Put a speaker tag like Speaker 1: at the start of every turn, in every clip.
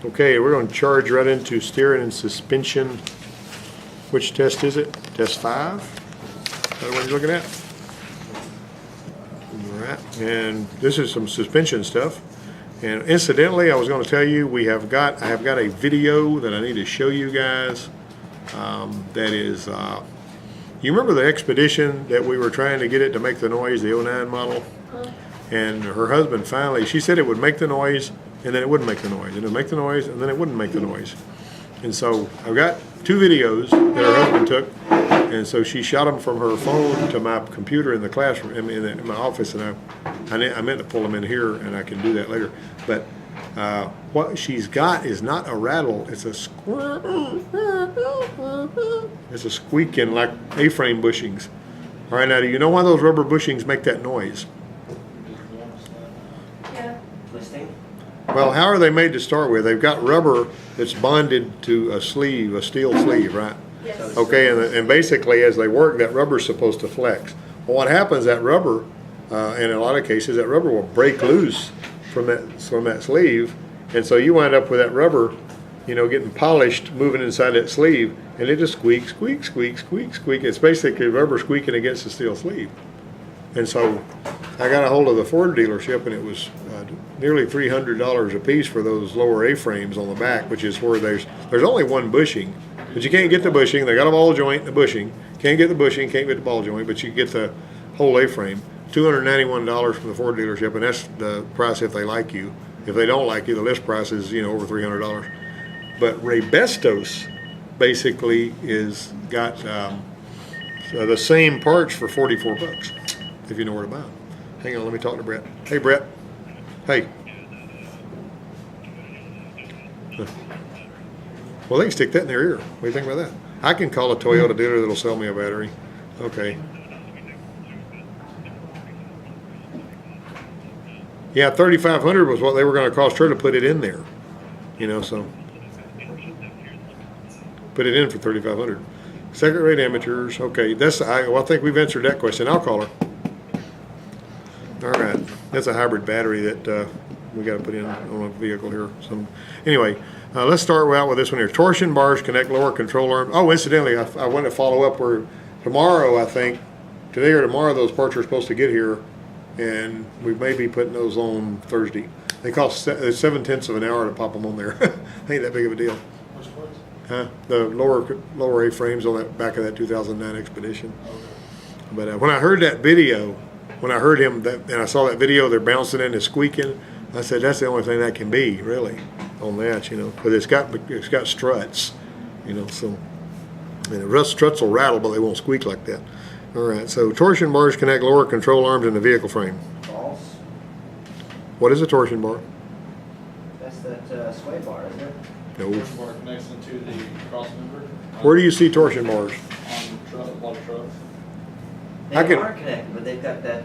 Speaker 1: Okay, we're going to charge right into steering and suspension. Which test is it? Test 5? Is that what you're looking at? All right, and this is some suspension stuff. And incidentally, I was going to tell you, I have got a video that I need to show you guys. That is, you remember the Expedition that we were trying to get it to make the noise, the '09 model? And her husband finally, she said it would make the noise, and then it wouldn't make the noise. And it would make the noise, and then it wouldn't make the noise. And so I've got 2 videos that her husband took, and so she shot them from her phone to my computer in the classroom, in my office, and I meant to pull them in here, and I can do that later. But what she's got is not a rattle, it's a squeaking like A-frame bushings. All right, now do you know why those rubber bushings make that noise?
Speaker 2: Twisting?
Speaker 1: Well, how are they made to start with? They've got rubber that's bonded to a sleeve, a steel sleeve, right?
Speaker 3: Yes.
Speaker 1: Okay, and basically as they work, that rubber's supposed to flex. Well, what happens, that rubber, in a lot of cases, that rubber will break loose from that sleeve, and so you wind up with that rubber, getting polished, moving inside that sleeve, and it just squeaks, squeak, squeak, squeak, squeak. It's basically rubber squeaking against the steel sleeve. And so I got a hold of the Ford dealership, and it was nearly $300 a piece for those lower A-frames on the back, which is where there's only one bushing, but you can't get the bushing. They got a ball joint and the bushing. Can't get the bushing, can't get the ball joint, but you get the whole A-frame. $291 from the Ford dealership, and that's the price if they like you. If they don't like you, the list price is over $300. But Raybestos basically is got the same parts for $44 if you know where to buy them. Hang on, let me talk to Brett. Hey, Brett. Hey. Well, they can stick that in their ear. What do you think about that? I can call a Toyota dealer that'll sell me a battery. Okay. Yeah, $3,500 was what they were going to cost her to put it in there. So put it in for $3,500. Second-rate amateurs. Okay, I think we've answered that question. I'll call her. All right, that's a hybrid battery that we got to put in on a vehicle here. So anyway, let's start out with this one here. Torsion bars connect lower control arm. Oh, incidentally, I want to follow up where tomorrow, I think, today or tomorrow, those parts are supposed to get here, and we may be putting those on Thursday. They cost 7/10 of an hour to pop them on there. Ain't that big of a deal.
Speaker 4: Which place?
Speaker 1: The lower A-frames on that back of that 2009 Expedition. But when I heard that video, when I heard him and I saw that video, they're bouncing in and squeaking, I said that's the only thing that can be really on that, because it's got struts, so and the struts will rattle, but they won't squeak like that. All right, so torsion bars connect lower control arms in the vehicle frame.
Speaker 2: False.
Speaker 1: What is a torsion bar?
Speaker 2: That's that sway bar, isn't it?
Speaker 1: No.
Speaker 4: Torsion bar connects into the cross member.
Speaker 1: Where do you see torsion bars?
Speaker 4: On a lot of trucks.
Speaker 2: They
Speaker 1: I can-
Speaker 2: are connected, but they've got that.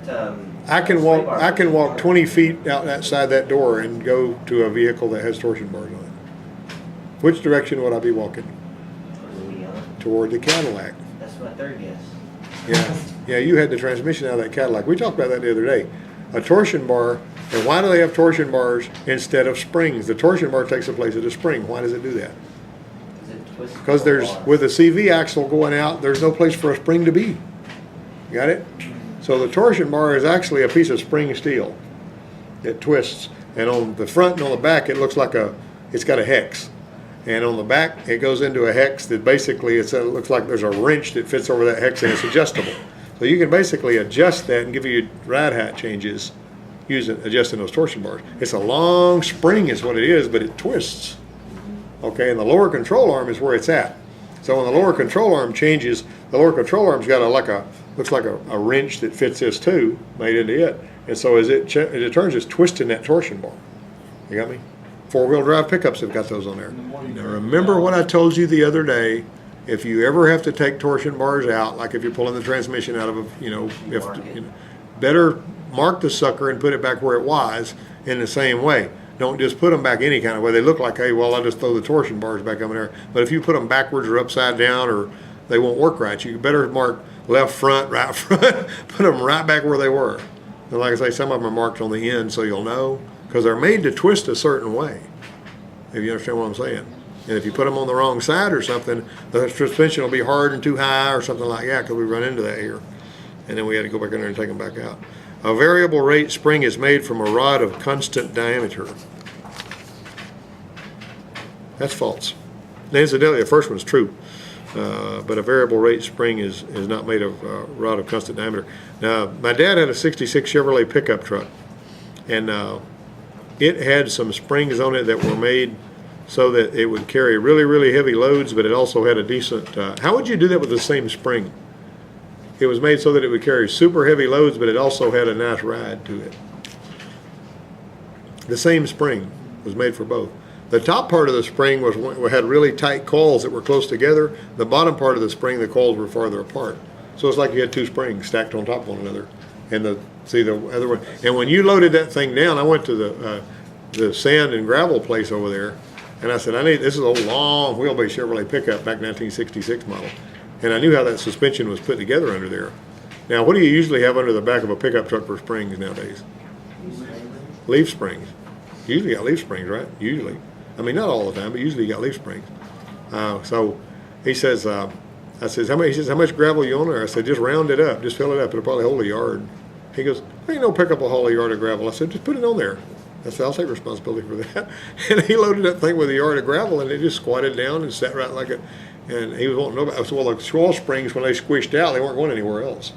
Speaker 1: I can
Speaker 2: sway
Speaker 1: walk.
Speaker 2: bar.
Speaker 1: I can walk 20 feet out outside that door and go to a vehicle that has torsion bars on it. Which direction would I be walking? Toward the Cadillac.
Speaker 2: That's my third guess.
Speaker 1: Yeah, you had the transmission out of that Cadillac. We talked about that the other day. A torsion bar, and why do they have torsion bars instead of springs? The torsion bar takes the place of the spring. Why does it do that? Because with the CV axle going out, there's no place for a spring to be. Got it? So the torsion bar is actually a piece of spring steel. It twists, and on the front and on the back, it looks like it's got a hex. And on the back, it goes into a hex that basically it looks like there's a wrench that fits over that hex, and it's adjustable. So you can basically adjust that and give you ride height changes adjusting those torsion bars. It's a long spring is what it is, but it twists. Okay, and the lower control arm is where it's at. So when the lower control arm changes, the lower control arm's got looks like a wrench that fits this too, made into it. And so as it turns, it's twisting that torsion bar. You got me? 4-wheel drive pickups have got those on there. Now remember what I told you the other day. If you ever have to take torsion bars out, like if you're pulling the transmission out of better mark the sucker and put it back where it was in the same way. Don't just put them back any kind of way. They look like, hey, well, I'll just throw the torsion bars back up in there. But if you put them backwards or upside down, or they won't work right, you better mark left front, right front, put them right back where they were. And like I say, some of them are marked on the end so you'll know, because they're made to twist a certain way. if you understand what I'm saying. And if you put them on the wrong side or something, the suspension will be hard and too high or something like that, because we run into that here. And then we had to go back in there and take them back out. A variable rate spring is made from a rod of constant diameter. That's false. And incidentally, the first one's true. But a variable rate spring is not made of a rod of constant diameter. Now, my dad had a 66 Chevrolet pickup truck, and it had some springs on it that were made so that it would carry really, really heavy loads, but it also had a decent, how would you do that with the same spring? It was made so that it would carry super heavy loads, but it also had a nice ride to it. The same spring was made for both. The top part of the spring had really tight coils that were close together. The bottom part of the spring, the coils were farther apart. So it's like you had two springs stacked on top of one another. And the other one. And when you loaded that thing down, I went to the sand and gravel place over there, and I said, this is a long wheelbase Chevrolet pickup, back 1966 model. And I knew how that suspension was put together under there. Now, what do you usually have under the back of a pickup truck for springs nowadays? Leaf springs. You usually got leaf springs, right? Usually. I mean, not all the time, but usually you got leaf springs. So he says, I says, how much gravel you on there? I said, just round it up, just fill it up. It'll probably hold a yard. He goes, ain't no pickup will hold a yard of gravel. I said, just put it on there. I said, I'll take responsibility for that. And he loaded that thing with a yard of gravel, and it just squatted down and sat right like it. And he was wanting to know about. I said, well, the swell springs, when they squished out, they weren't going anywhere else.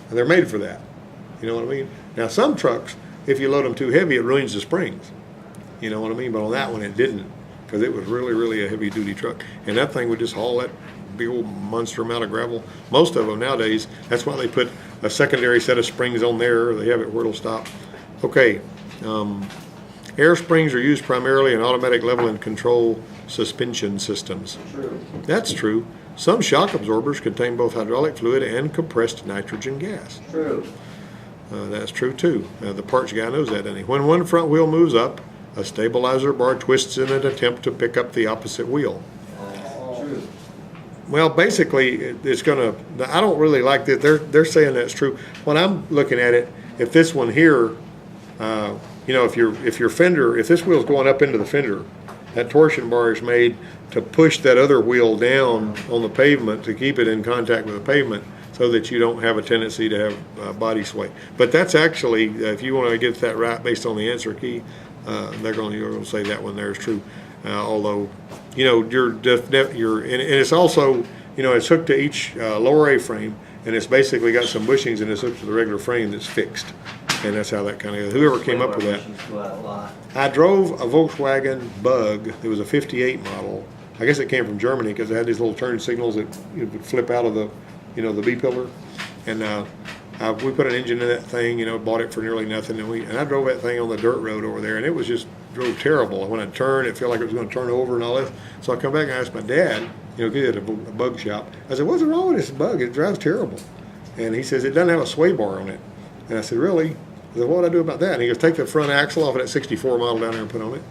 Speaker 1: And they're made for that. You know what I mean? Now, some trucks, if you load them too heavy, it ruins the springs. You know what I mean? But on that one, it didn't, because it was really, really a heavy-duty truck. And that thing would just haul that big old monster amount of gravel. Most of them nowadays, that's why they put a secondary set of springs on there. They have it where it'll stop. Okay. Air springs are used primarily in automatic level and control suspension systems.
Speaker 2: True.
Speaker 1: That's true. Some shock absorbers contain both hydraulic fluid and compressed nitrogen gas.
Speaker 2: True.
Speaker 1: That's true too. The parts guy knows that, doesn't he? When one front wheel moves up, a stabilizer bar twists in an attempt to pick up the opposite wheel.
Speaker 2: True.
Speaker 1: Well, basically, it's gonna. I don't really like that. They're saying that's true. When I'm looking at it, if this one here, if your fender, if this wheel's going up into the fender, that torsion bar is made to push that other wheel down on the pavement to keep it in contact with the pavement, so that you don't have a tendency to have body sway. But that's actually, if you want to get that right based on the answer key, you're going to say that one there is true. Although, and it's also, it's hooked to each lower A-frame, and it's basically got some bushings, and it's hooked to the regular frame that's fixed. And that's how that kind of, whoever came up with that. I drove a Volkswagen Bug. It was a 58 model. I guess it came from Germany, because it had these little turn signals that would flip out of the, the B-pillar. And we put an engine in that thing, bought it for nearly nothing. And I drove that thing on the dirt road over there, and it was just drove terrible. When I turned, it felt like it was going to turn over and all that. So I come back and I asked my dad, because he had a bug shop. I said, what's wrong with this Bug? It drives terrible. And he says, it doesn't have a sway bar on it. And I said, really? I said, what would I do about that? And he goes, take the front axle off of that 64 model down there and put on it.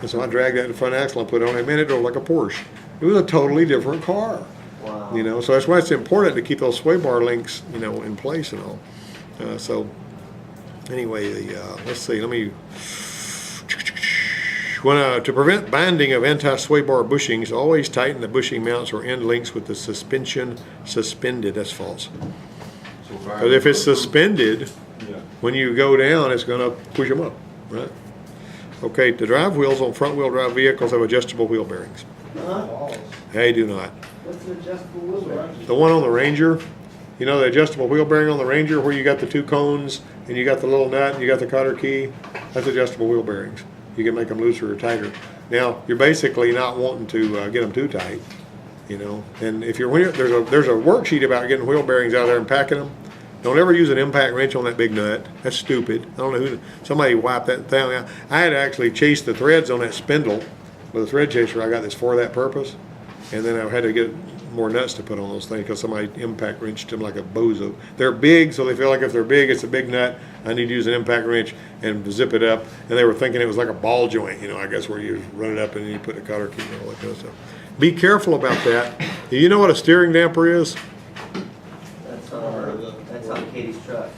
Speaker 1: And so I dragged that front axle and put it on it. Man, it drove like a Porsche. It was a totally different car.
Speaker 2: Wow.
Speaker 1: So that's why it's important to keep those sway bar links, in place and all. So anyway, let's see. To prevent binding of anti-sway bar bushings, always tighten the bushing mounts or end links with the suspension suspended. That's false. Because if it's suspended, when you go down, it's going to push them up, right? Okay, the drive wheels on front-wheel drive vehicles have adjustable wheel bearings.
Speaker 2: Huh?
Speaker 1: They do not.
Speaker 2: What's an adjustable wheel bearing?
Speaker 1: The one on the Ranger, the adjustable wheel bearing on the Ranger where you got the two cones and you got the little nut and you got the cotter key, that's adjustable wheel bearings. You can make them looser or tighter. Now, you're basically not wanting to get them too tight, And if there's a worksheet about getting wheel bearings out there and packing them. Don't ever use an impact wrench on that big nut. That's stupid. I don't know somebody wiped that thing out. I had to actually chase the threads on that spindle with a thread chaser I got that's for that purpose. And then I had to get more nuts to put on those things because somebody impact wrenched them like a bozo. They're big, so they feel like if they're big, it's a big nut. I need to use an impact wrench and zip it up. And they were thinking it was like a ball joint, I guess, where you run it up and then you put the cotter key and all that kind of stuff. Be careful about that. Do you know what a steering damper is?
Speaker 2: That's on Katie's truck.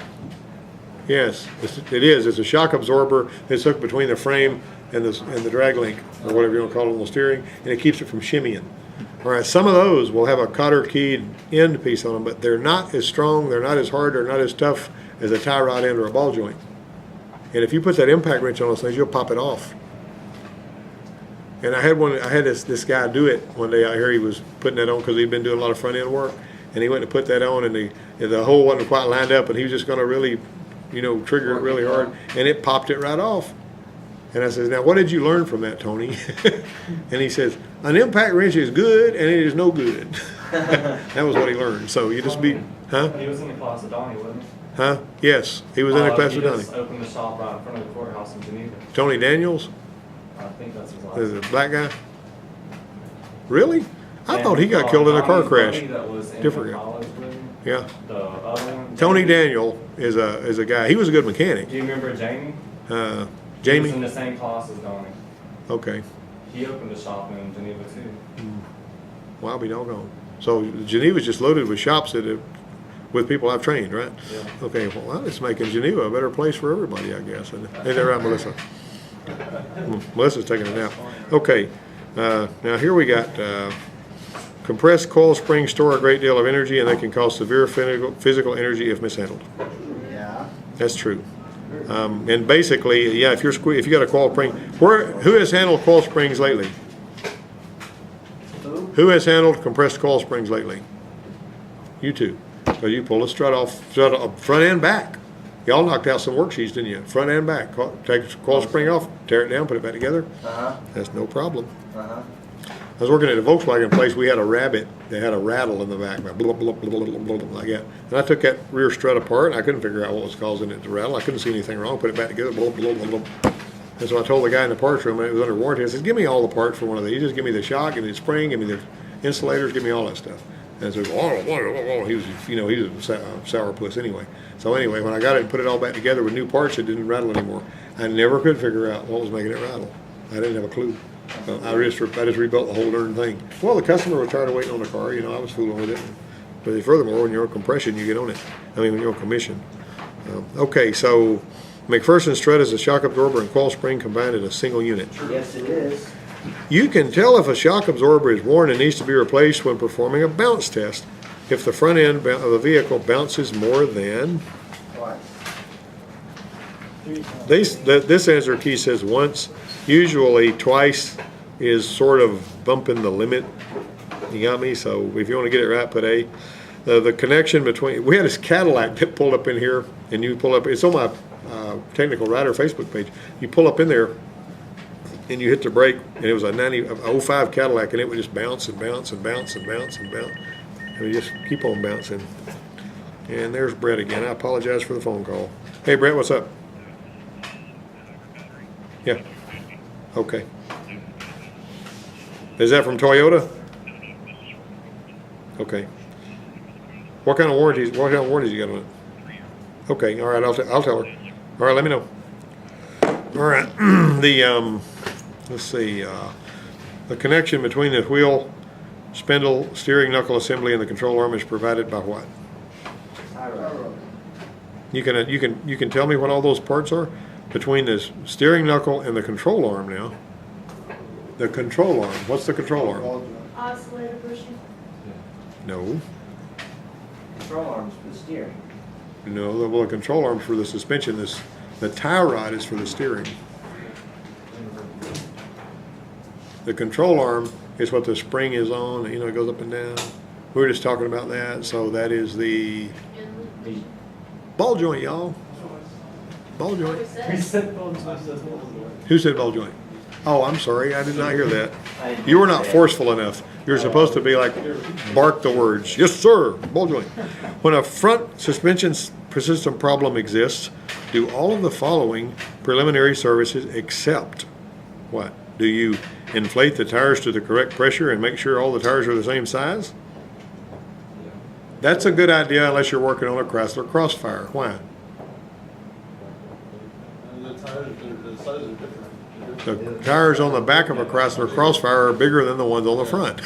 Speaker 1: Yes, it is. It's a shock absorber. It's hooked between the frame and the drag link, or whatever you want to call it on the steering, and it keeps it from shimmying. All right, some of those will have a cotter keyed end piece on them, but they're not as strong, they're not as hard, they're not as tough as a tie rod end or a ball joint. And if you put that impact wrench on those things, you'll pop it off. And I had this guy do it one day out here. He was putting that on because he'd been doing a lot of front end work, and he went to put that on, and the hole wasn't quite lined up, and he was just going to really, trigger it really hard, and it popped it right off. And I says, now what did you learn from that, Tony? And he says, an impact wrench is good and it is no good. That was what he learned. So you just be, huh?
Speaker 3: He was in the class with Donnie, wasn't he?
Speaker 1: Huh? Yes, he was in a class with
Speaker 3: He
Speaker 1: Donnie.
Speaker 3: just opened the shop right in front of the courthouse in Geneva.
Speaker 1: Tony Daniels,
Speaker 3: I think that's his last
Speaker 1: the
Speaker 3: name.
Speaker 1: black guy. Really? I
Speaker 3: And,
Speaker 1: thought he got killed in a car
Speaker 3: Donnie's
Speaker 1: crash.
Speaker 3: buddy that was in
Speaker 1: Different guy.
Speaker 3: college with him,
Speaker 1: Yeah.
Speaker 3: the other one.
Speaker 1: Tony
Speaker 3: Jamie.
Speaker 1: Daniel is a guy. He was a good mechanic.
Speaker 3: Do you remember Jamie? He was in
Speaker 1: Jamie.
Speaker 3: the same class as Donnie.
Speaker 1: Okay.
Speaker 3: He opened a shop in Geneva too.
Speaker 1: Well, I'll be doggone. So Geneva's just loaded with shops with people I've trained, right?
Speaker 3: Yeah.
Speaker 1: Okay, well, it's making Geneva a better place for everybody, I guess. Ain't that right, Melissa? Melissa's taking a nap. Okay, now here we got compressed coil springs store a great deal of energy, and they can cause severe physical energy if mishandled.
Speaker 2: Yeah.
Speaker 1: That's true. And basically, yeah, if you got a coil spring, who has handled coil springs lately?
Speaker 2: Who?
Speaker 1: Who has handled compressed coil springs lately? You two. So you pull the strut off, front and back. Y'all knocked out some worksheets, didn't you? Front and back. Take the coil spring off, tear it down, put it back together.
Speaker 2: Uh-huh.
Speaker 1: That's no problem.
Speaker 2: Uh-huh.
Speaker 1: I was working at a Volkswagen place. We had a Rabbit that had a rattle in the back, blah, blah, blah, blah, blah, blah, blah, like that. And I took that rear strut apart, and I couldn't figure out what was causing it to rattle. I couldn't see anything wrong. Put it back together, blah, blah, blah, blah. And so I told the guy in the parts room, and it was under warranty, I said, give me all the parts for one of these. Just give me the shock, give me the spring, give me the insulators, give me all that stuff. And so, he was, he was a sourpuss anyway. So anyway, when I got it and put it all back together with new parts, it didn't rattle anymore. I never could figure out what was making it rattle. I didn't have a clue. I just rebuilt the whole darn thing. Well, the customer was tired of waiting on the car. I was fooling with it. But furthermore, when you're on compression, you get on it. When you're on commission. Okay, so McPherson strut is a shock absorber and coil spring combined in a single unit.
Speaker 2: Yes, it is.
Speaker 1: You can tell if a shock absorber is worn and needs to be replaced when performing a bounce test. If the front end of the vehicle bounces more than,
Speaker 2: What?
Speaker 1: this answer key says once, usually twice is sort of bumping the limit. You got me? So if you want to get it right, put A. The connection between, we had this Cadillac that pulled up in here, and you pull up, it's on my Technical Rider Facebook page. You pull up in there, and you hit the brake, and it was a 05 Cadillac, and it would just bounce and bounce and bounce and bounce and bounce. And we just keep on bouncing. And there's Brett again. I apologize for the phone call. Hey, Brett, what's up? Yeah. Okay. Is that from Toyota? Okay. What kind of warranties you got on it? Okay, all right, I'll tell her. All right, let me know. All right, let's see, the connection between the wheel, spindle, steering knuckle assembly, and the control arm is provided by what?
Speaker 2: Tyro.
Speaker 1: You can tell me what all those parts are between this steering knuckle and the control arm now. The control arm. What's the control arm?
Speaker 5: Oscillator bushing.
Speaker 1: No,
Speaker 2: Control arms for the steering.
Speaker 1: no. The control arm's for the suspension. The tie rod is for the steering. The control arm is what the spring is on. It goes up and down. We were just talking about that. So that is the ball joint, y'all. Ball joint. Who said ball joint? Oh, I'm sorry. I did not hear that. You were not forceful enough. You're supposed to be like, bark the words. Yes, sir. Ball joint. When a front suspension system problem exists, do all of the following preliminary services except what? Do you inflate the tires to the correct pressure and make sure all the tires are the same size? That's a good idea unless you're working on a Chrysler Crossfire. Why?
Speaker 4: And the tires, the sizes are different.
Speaker 1: The tires on the back of a Chrysler Crossfire are bigger than the ones on the front.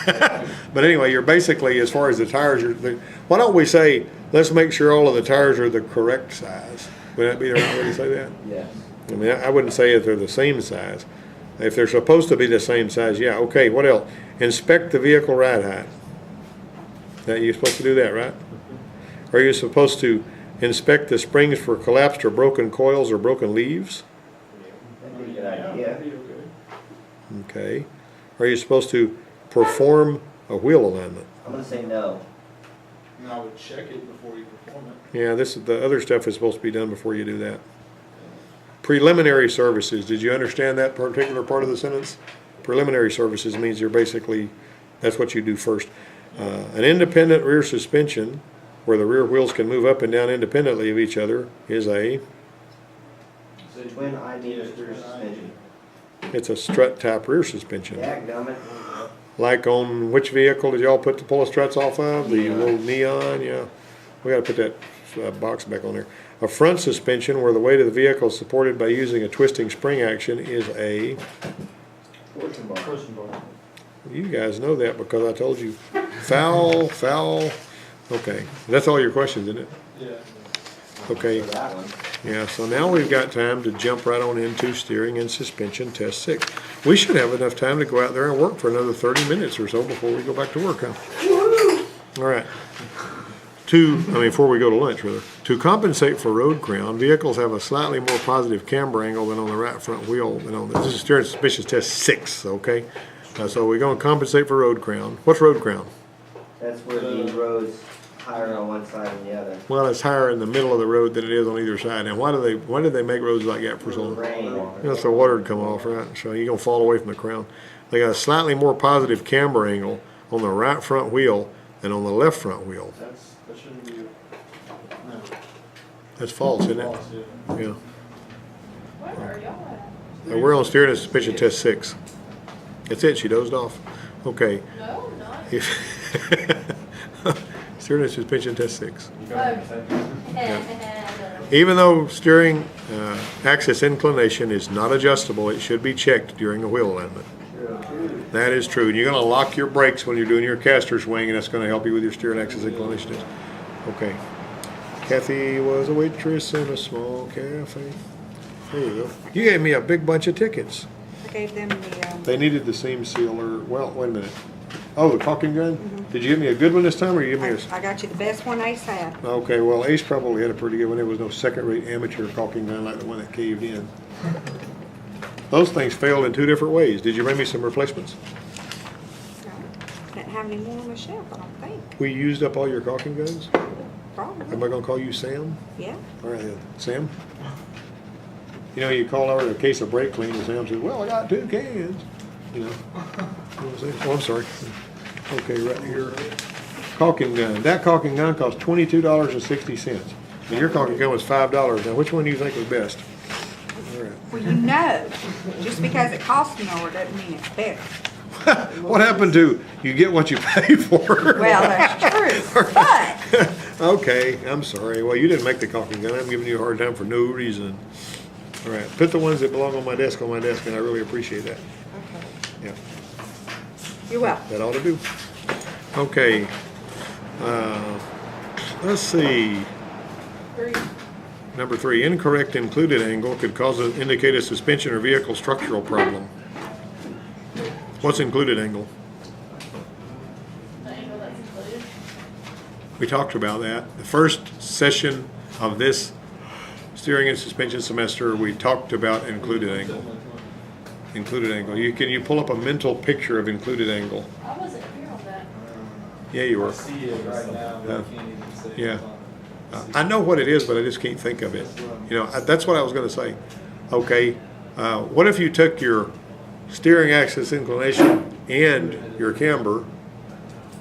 Speaker 1: But anyway, you're basically, as far as the tires are, why don't we say, let's make sure all of the tires are the correct size? Would that be the right way to say that?
Speaker 2: Yes.
Speaker 1: I wouldn't say if they're the same size. If they're supposed to be the same size, yeah, okay, what else? Inspect the vehicle ride height. That, you're supposed to do that, right? Are you supposed to inspect the springs for collapsed or broken coils or broken leaves?
Speaker 2: That'd be a good idea.
Speaker 1: Okay. Are you supposed to perform a wheel alignment?
Speaker 2: I'm gonna say no.
Speaker 4: And I would check it before you perform it.
Speaker 1: Yeah, the other stuff is supposed to be done before you do that. Preliminary services, did you understand that particular part of the sentence? Preliminary services means you're basically, that's what you do first. An independent rear suspension, where the rear wheels can move up and down independently of each other, is
Speaker 2: Twin I-beam rear suspension.
Speaker 1: it's a strut type rear suspension.
Speaker 2: Dadgummit.
Speaker 1: Like on which vehicle did y'all put the pull struts off of? The little Neon, yeah. We gotta put that box back on there. A front suspension where the weight of the vehicle is supported by using a twisting spring action is a,
Speaker 2: Torsion bar.
Speaker 3: Torsion bar.
Speaker 1: you guys know that because I told you. Foul. Okay, that's all your questions, isn't it?
Speaker 4: Yeah.
Speaker 1: Okay,
Speaker 2: For that one.
Speaker 1: yeah, so now we've got time to jump right on into steering and suspension test 6. We should have enough time to go out there and work for another 30 minutes or so before we go back to work, huh? All right. Before we go to lunch, rather. To compensate for road crown, vehicles have a slightly more positive camber angle than on the right front wheel. This is steering and suspension test 6, okay? So we're going to compensate for road crown. What's road crown?
Speaker 2: That's where the road's higher on one side than the other.
Speaker 1: Well, it's higher in the middle of the road than it is on either side. And why did they make roads like that for so long?
Speaker 2: Rain.
Speaker 1: That's the water would come off, right? So you're gonna fall away from the crown. They got a slightly more positive camber angle on the right front wheel than on the left front wheel.
Speaker 4: That shouldn't be, no.
Speaker 1: That's false, isn't it?
Speaker 4: False, yeah.
Speaker 1: Yeah.
Speaker 5: Where are y'all
Speaker 1: We're on steering and suspension test 6. That's it, she dozed off. Okay.
Speaker 5: at? No, I'm not.
Speaker 1: Steering and suspension test 6.
Speaker 3: You go ahead and take it.
Speaker 1: Even though steering axis inclination is not adjustable, it should be checked during a wheel alignment. That is true. And you're going to lock your brakes when you're doing your caster swing, and that's going to help you with your steering axis inclination test. Okay. Kathy was a waitress in a small cafe. There you go. You gave me a big bunch of tickets.
Speaker 6: I gave them the,
Speaker 1: They needed the seam sealer. Well, wait a minute. Oh, the caulking gun? Did you give me a good one this time, or you give me a...
Speaker 6: I got you the best one Ace had.
Speaker 1: Okay, well, Ace probably had a pretty good one. There was no second-rate amateur caulking gun like the one that caved in. Those things failed in 2 different ways. Did you bring me some replacements?
Speaker 6: No, didn't have any more on the shelf, I don't think.
Speaker 1: We used up all your caulking guns? Am I
Speaker 6: Probably,
Speaker 1: gonna call you Sam?
Speaker 6: yeah.
Speaker 1: All right, then. Sam? You know, you call over a case of brake clean, and Sam says, well, I got 2 cans. You know? You know what I'm saying? Oh, I'm sorry. Okay, right here. Caulking gun. That caulking gun cost $22.60. And your caulking gun was $5. Now, which one do you think was best? All right.
Speaker 6: Well, you know, just because it costs more doesn't mean it's better.
Speaker 1: What happened to you get what you pay for?
Speaker 6: Well, that's true, but
Speaker 1: Okay, I'm sorry. Well, you didn't make the caulking gun. I'm giving you a hard time for no reason. All right, put the ones that belong on my desk, and I really appreciate that. Yeah,
Speaker 6: you're welcome.
Speaker 1: that ought to do. Okay, let's see.
Speaker 5: 3.
Speaker 1: Number 3, incorrect included angle could indicate a suspension or vehicle structural problem. What's included angle?
Speaker 5: The angle that's included.
Speaker 1: We talked about that. The first session of this steering and suspension semester, we talked about included angle. Included angle. Can you pull up a mental picture of included angle?
Speaker 5: I wasn't here on that.
Speaker 1: Yeah, you
Speaker 4: I
Speaker 1: were.
Speaker 4: see it right now, but I
Speaker 1: Yeah.
Speaker 4: can't even say.
Speaker 1: Yeah.
Speaker 4: it's on.
Speaker 1: I know what it is, but I just can't think of it. You know, that's what I was going to say. Okay, what if you took your steering axis inclination and your camber?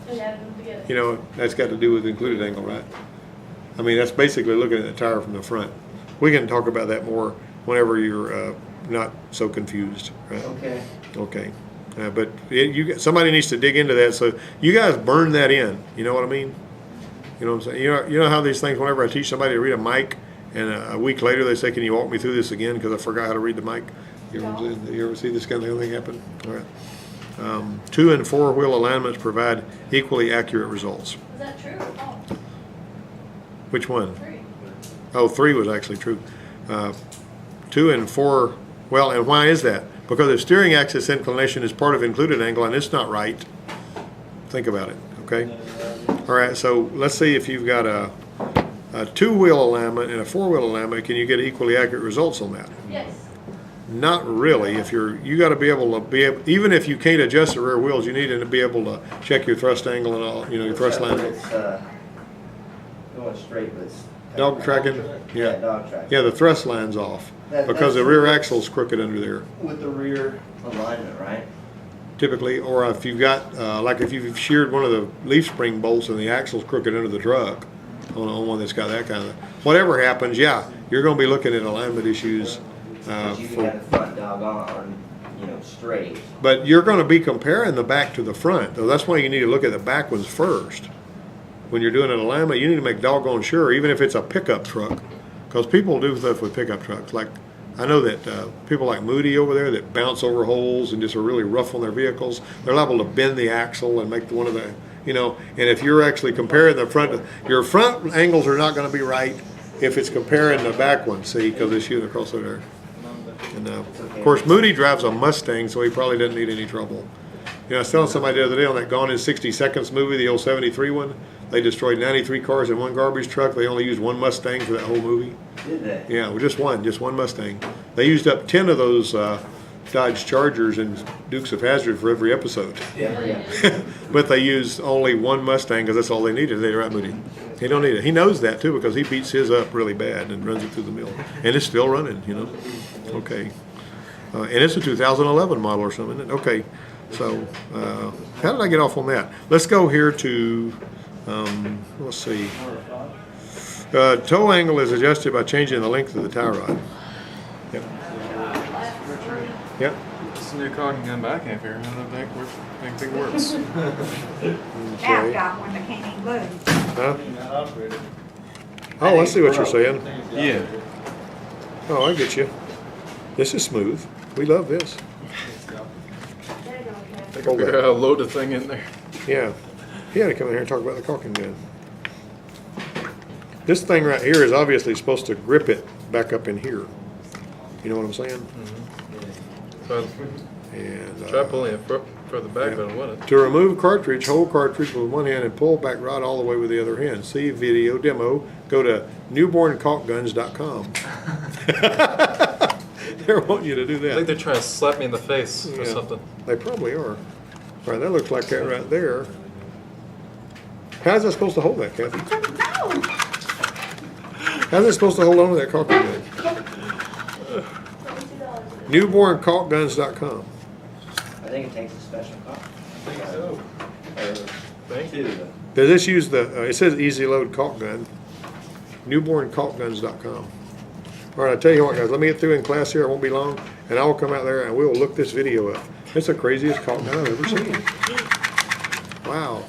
Speaker 5: And added them together.
Speaker 1: You know, that's got to do with included angle, right? I mean, that's basically looking at the tire from the front. We can talk about that more whenever you're not so confused, right?
Speaker 2: Okay.
Speaker 1: Okay. But somebody needs to dig into that. So you guys burn that in. You know what I mean? You know what I'm saying? You know how these things, whenever I teach somebody to read a mic, and a week later they say, can you walk me through this again because I forgot how to read the mic? You ever see this kind of thing happen? All right. 2 and 4 wheel alignments provide equally accurate results.
Speaker 5: Is that true or false?
Speaker 1: Which one?
Speaker 5: 3.
Speaker 1: Oh, 3 was actually true. 2 and 4, well, and why is that? Because if steering axis inclination is part of included angle and it's not right, think about it, okay? All right, so let's see if you've got a two-wheel alignment and a four-wheel alignment, can you get equally accurate results on that?
Speaker 5: Yes.
Speaker 1: Not really. If you got to be able to even if you can't adjust the rear wheels, you need to be able to check your thrust angle and all, your thrust line.
Speaker 2: It's, going straight, but it's.
Speaker 1: Dog tracking,
Speaker 2: Yeah,
Speaker 1: yeah,
Speaker 2: dog tracking.
Speaker 1: yeah. The thrust line's off
Speaker 2: That-
Speaker 1: because the
Speaker 2: that's-
Speaker 1: rear axle's crooked under there.
Speaker 2: With the rear alignment, right?
Speaker 1: Typically, or if you've got like if you've sheared one of the leaf spring bolts and the axle's crooked under the truck on one that's got that kind of whatever happens, yeah, you're going to be looking at alignment issues.
Speaker 2: But you can have the front dog on, straight.
Speaker 1: But you're going to be comparing the back to the front, though. That's why you need to look at the back ones first. When you're doing an alignment, you need to make doggone sure, even if it's a pickup truck, because people do stuff with pickup trucks. Like, I know that people like Moody over there that bounce over holes and just are really rough on their vehicles, they're liable to bend the axle and make one of the, and if you're actually comparing the front, your front angles are not going to be right if it's comparing the back one, see, because it's shooting across there. And of course, Moody drives a Mustang, so he probably doesn't need any trouble. I was telling somebody the other day on that Gone in 60 Seconds movie, the old 73 one, they destroyed 93 cars in one garbage truck. They only used one Mustang for that whole movie.
Speaker 2: Did they?
Speaker 1: Yeah, well, just one Mustang. They used up 10 of those Dodge Chargers and Dukes of Hazzard for every episode.
Speaker 2: Yeah.
Speaker 1: But they used only one Mustang because that's all they needed. They're right, Moody. He don't need it. He knows that too because he beats his up really bad and runs it through the mill. And it's still running, Okay. And it's a 2011 model or something, isn't it? Okay. So, how did I get off on that? Let's go here to, let's see. Toe angle is adjusted by changing the length of the tie rod. Yep. Yep.
Speaker 3: It's a new caulking gun, but I can't figure out how to make big words.
Speaker 6: Now I've
Speaker 1: Okay.
Speaker 6: got one that can't even move.
Speaker 1: Huh?
Speaker 4: Not operated.
Speaker 1: Oh, I see what you're saying.
Speaker 3: Yeah.
Speaker 1: Oh, I get you. This is smooth. We love this.
Speaker 5: There you go,
Speaker 3: I
Speaker 5: okay.
Speaker 3: can figure out how to load the thing in there.
Speaker 1: Yeah. He had to come in here and talk about the caulking gun. This thing right here is obviously supposed to grip it back up in here. You know what I'm saying?
Speaker 3: So
Speaker 1: And
Speaker 3: try pulling it further back,
Speaker 1: yeah.
Speaker 3: but it wouldn't.
Speaker 1: to remove cartridge, hold cartridge with one hand and pull back rod all the way with the other hand. See video demo. Go to newborncaulkguns.com. They're wanting you to do
Speaker 3: I think
Speaker 1: that.
Speaker 3: they're trying to slap me in the face or
Speaker 1: Yeah.
Speaker 3: something.
Speaker 1: They probably are. All right, that looks like that right there. How's that supposed to hold that, Kathy?
Speaker 6: No.
Speaker 1: How's it supposed to hold on to that caulking gun? Newborncaulkguns.com.
Speaker 2: I think it takes a special call.
Speaker 4: I think so.
Speaker 3: Thank
Speaker 2: Two.
Speaker 1: Does this use the, it says easy load caulk gun, newborncaulkguns.com. All right, I tell you what, guys, let me get through in class here, it won't be long, and I will come out there and we will look this video up. It's the craziest caulk gun I've ever seen. Wow.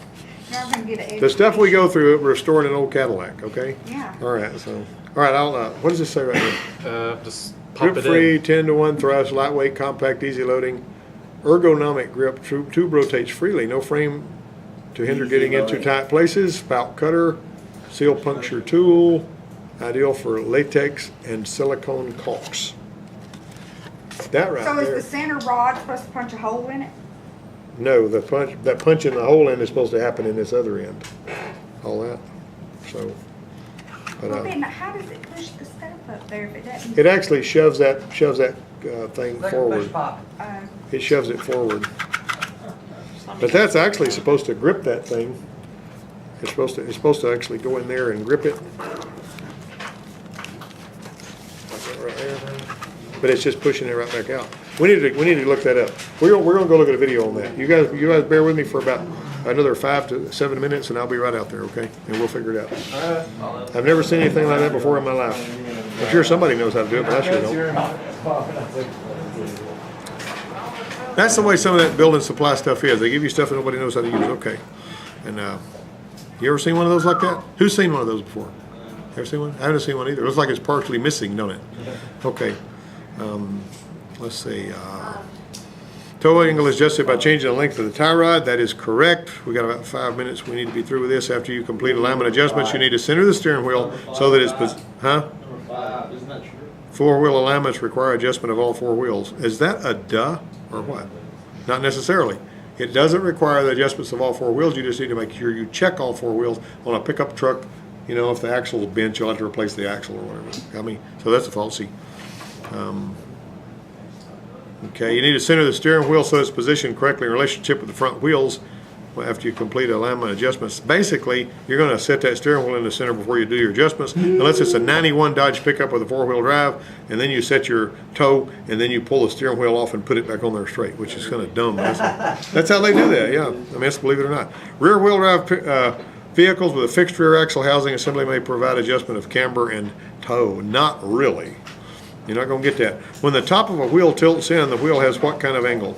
Speaker 6: Y'all gonna get an
Speaker 1: The stuff we go through, we're restoring an old Cadillac, okay?
Speaker 6: Yeah.
Speaker 1: All right, so, all right, I'll, what does this say right here?
Speaker 3: Just pop it
Speaker 1: Grip-free,
Speaker 3: in.
Speaker 1: 10-to-1 thrust, lightweight, compact, easy loading, ergonomic grip, tube rotates freely, no frame to hinder
Speaker 2: Easy
Speaker 1: getting into
Speaker 2: loading.
Speaker 1: tight places, spout cutter, seal puncture tool, ideal for latex and silicone caulks. That right
Speaker 6: So is the
Speaker 1: there,
Speaker 6: center rod supposed to punch a hole in it?
Speaker 1: no, that punch in the hole end is supposed to happen in this other end, all that, so. But,
Speaker 6: Well, then how does it push the stuff up there if it doesn't?
Speaker 1: it actually shoves that thing
Speaker 2: Like a
Speaker 1: forward.
Speaker 2: push pop.
Speaker 1: It shoves it forward. But that's actually supposed to grip that thing. It's supposed to actually go in there and grip it. Like that right there. But it's just pushing it right back out. We need to look that up. We're gonna go look at a video on that. You guys bear with me for about another 5 to 7 minutes and I'll be right out there, okay? And we'll figure it out. I've never seen anything like that before in my life. I'm sure somebody knows how to do it, but I sure don't. That's the way some of that building supply stuff is. They give you stuff that nobody knows how to use. Okay. And you ever seen one of those like that? Who's seen one of those before? Ever seen one? I haven't seen one either. It looks like it's partially missing, don't it? Okay. Let's see. Toe angle is adjusted by changing the length of the tie rod. That is correct. We got about 5 minutes. We need to be through with this. After you complete alignment adjustments, you need to center the steering wheel so that it's, huh?
Speaker 4: Number 5, isn't that true?
Speaker 1: Four-wheel alignments require adjustment of all four wheels. Is that a duh or what? Not necessarily. It doesn't require the adjustments of all four wheels. You just need to make sure you check all four wheels on a pickup truck. You know, if the axle's bent, you'll have to replace the axle or whatever. I mean, so that's a falsy. Okay, you need to center the steering wheel so it's positioned correctly in relationship with the front wheels after you complete alignment adjustments. Basically, you're going to set that steering wheel in the center before you do your adjustments, unless it's a 91 Dodge pickup with a four-wheel drive, and then you set your toe, and then you pull the steering wheel off and put it back on there straight, which is kind of dumb. That's how they do that, yeah. I mean, that's believe it or not. Rear-wheel drive vehicles with a fixed rear axle housing assembly may provide adjustment of camber and toe. Not really. You're not going to get that. When the top of a wheel tilts in, the wheel has what kind of angle?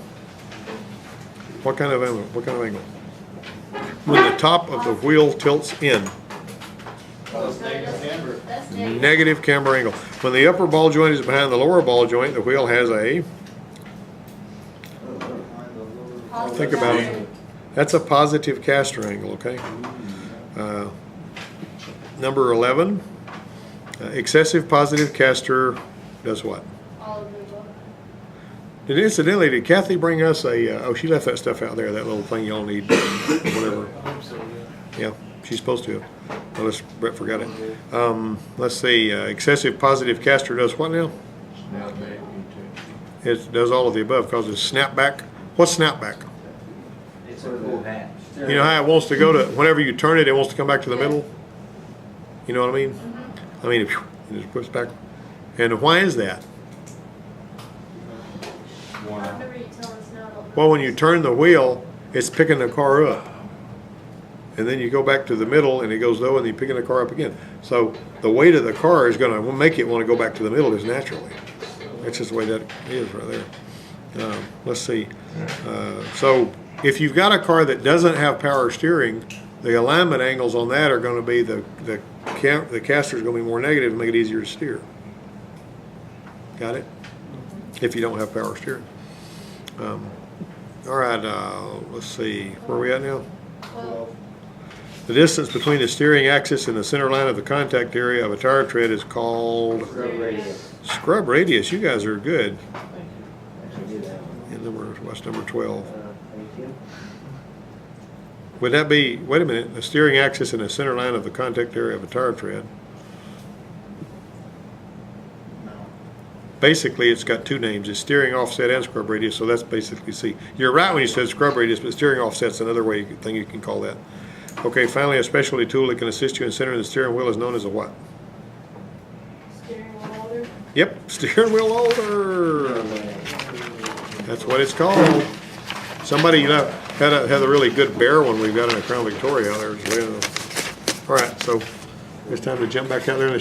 Speaker 1: What kind of angle? What kind of angle? When the top of the wheel tilts in,
Speaker 4: That's camber.
Speaker 1: negative camber angle. When the upper ball joint is behind the lower ball joint, the wheel has a, think about it, that's a positive caster angle, okay? Number 11, excessive positive caster does what?
Speaker 5: All of the above.
Speaker 1: Did Kathy bring us a, oh, she left that stuff out there, that little thing y'all need, whatever.
Speaker 4: I hope so, yeah.
Speaker 1: Yeah, she's supposed to. Unless Brett forgot it. Let's see, excessive positive caster does what now? It does all of the above, causes snapback. What's snapback?
Speaker 2: It's a cool hat.
Speaker 1: You know how it wants to go to, whenever you turn it, it wants to come back to the middle? You know what I mean? I mean, it just puts back. And why is that?
Speaker 5: I remember you telling us now.
Speaker 1: Well, when you turn the wheel, it's picking the car up. And then you go back to the middle and it goes low and you're picking the car up again. So the weight of the car is going to make it want to go back to the middle just naturally. That's just the way that is right there. Let's see. So if you've got a car that doesn't have power steering, the alignment angles on that are going to be the caster is going to be more negative and make it easier to steer. Got it? If you don't have power steering. All right, let's see. Where are we at now?
Speaker 5: Well,
Speaker 1: The distance between the steering axis and the center line of the contact area of a tire tread is called
Speaker 2: Scrub radius.
Speaker 1: scrub radius. You guys are good.
Speaker 2: I should do that one.
Speaker 1: And what's number 12?
Speaker 2: Thank you.
Speaker 1: Would that be, wait a minute, the steering axis and the center line of the contact area of a tire tread? Basically, it's got two names. It's steering offset and scrub radius, so that's basically C. You're right when you said scrub radius, but steering offset's another thing you can call that. Okay, finally, a specialty tool that can assist you in centering the steering wheel is known as a what?
Speaker 5: steering wheel holder.
Speaker 1: Yep, steering wheel holder. That's what it's called. Somebody had a really good bear one we've got in a Crown Victoria out there. All right, so it's time to jump back out there in the